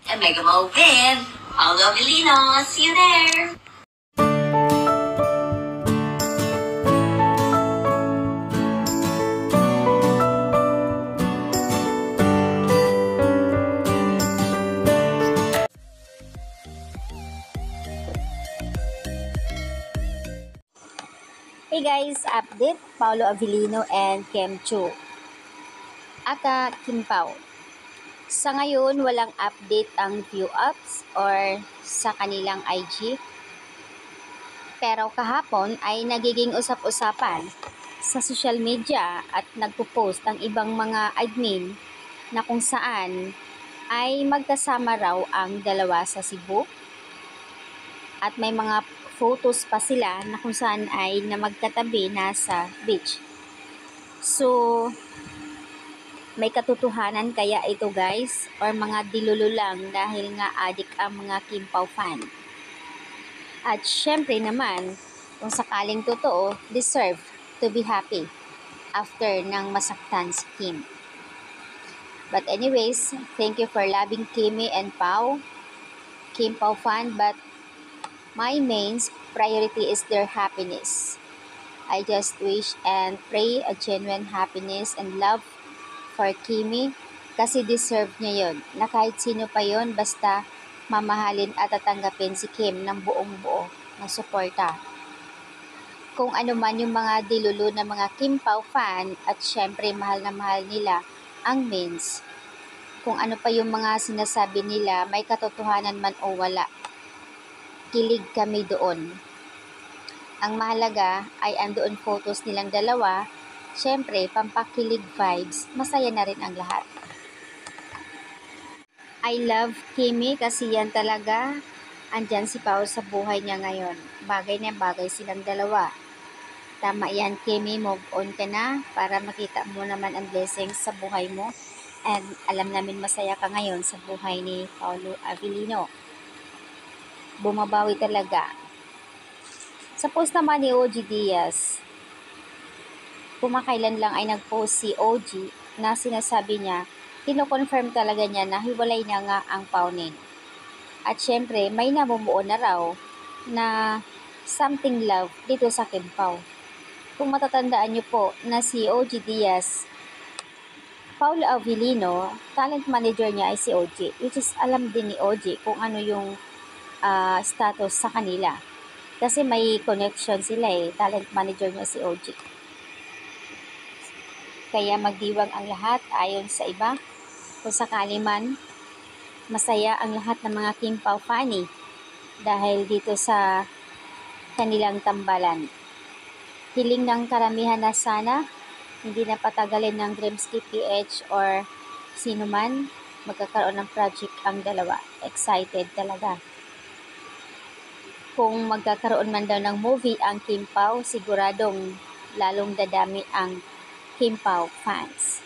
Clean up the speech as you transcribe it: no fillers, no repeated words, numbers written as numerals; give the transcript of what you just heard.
and Mega Mo with Paolo Avellino. See you there! Hey guys, update Paolo Avellino and Kem Chu. Aka Kim Pao. Sa ngayon, walang update ang view ups or sa kanilang IG. Pero kahapon ay nagiging usap-usapan sa social media at nagpo-post ang ibang mga admin na kung saan ay magkasama raw ang dalawa sa Cebu. At may mga photos pa sila na kung saan ay na magkatabi nasa beach. So, may katotohanan kaya ito guys or mga dilulu lang dahil nga adik ang mga Kim Pao fan. At syempre naman, kung sakaling totoo, deserve to be happy after nang masaktan si Kim. But anyways, thank you for loving Kimi and Pao, Kim Pao fan, but my main priority is their happiness. I just wish and pray a genuine happiness and love for Kimi kasi deserve niya yon na kahit sino pa yon basta mamahalin at tatanggapin si Kim ng buong buo na suporta. Kung ano man yung mga dilulu na mga Kim Pao fan at syempre mahal na mahal nila ang mains. Kung ano pa yung mga sinasabi nila may katotohanan man o wala. Kilig kami doon. Ang mahalaga ay andoon photos nilang dalawa. Siyempre, pampakilig vibes, masaya na rin ang lahat. I love Kimi kasi yan talaga andyan si Pao sa buhay niya ngayon. Bagay na bagay silang dalawa. Tama yan, Kimi, move on ka na para makita mo naman ang blessings sa buhay mo. And alam namin masaya ka ngayon sa buhay ni Paolo Avellino. Bumabawi talaga. Sa post naman ni OG Diaz, kumakailan lang ay nag-post si OG na sinasabi niya, kino-confirm talaga niya na hiwalay na nga ang Paunin. At syempre, may namumuo na raw na something love dito sa Kim Pao. Kung matatandaan niyo po na si OG Diaz, Paolo Avellino, talent manager niya ay si OG, which is alam din ni OG kung ano yung status sa kanila. Kasi may connection sila talent manager niya si OG. Kaya magdiwang ang lahat ayon sa iba. Kung sakali man, masaya ang lahat ng mga Kim Pao fan dahil dito sa kanilang tambalan. Hiling ng karamihan na sana, hindi na patagalin ng Dreamski PH or sino man, magkakaroon ng project ang dalawa. Excited talaga. Kung magkakaroon man daw ng movie ang Kim Pao, siguradong lalong dadami ang Kim Pao fans.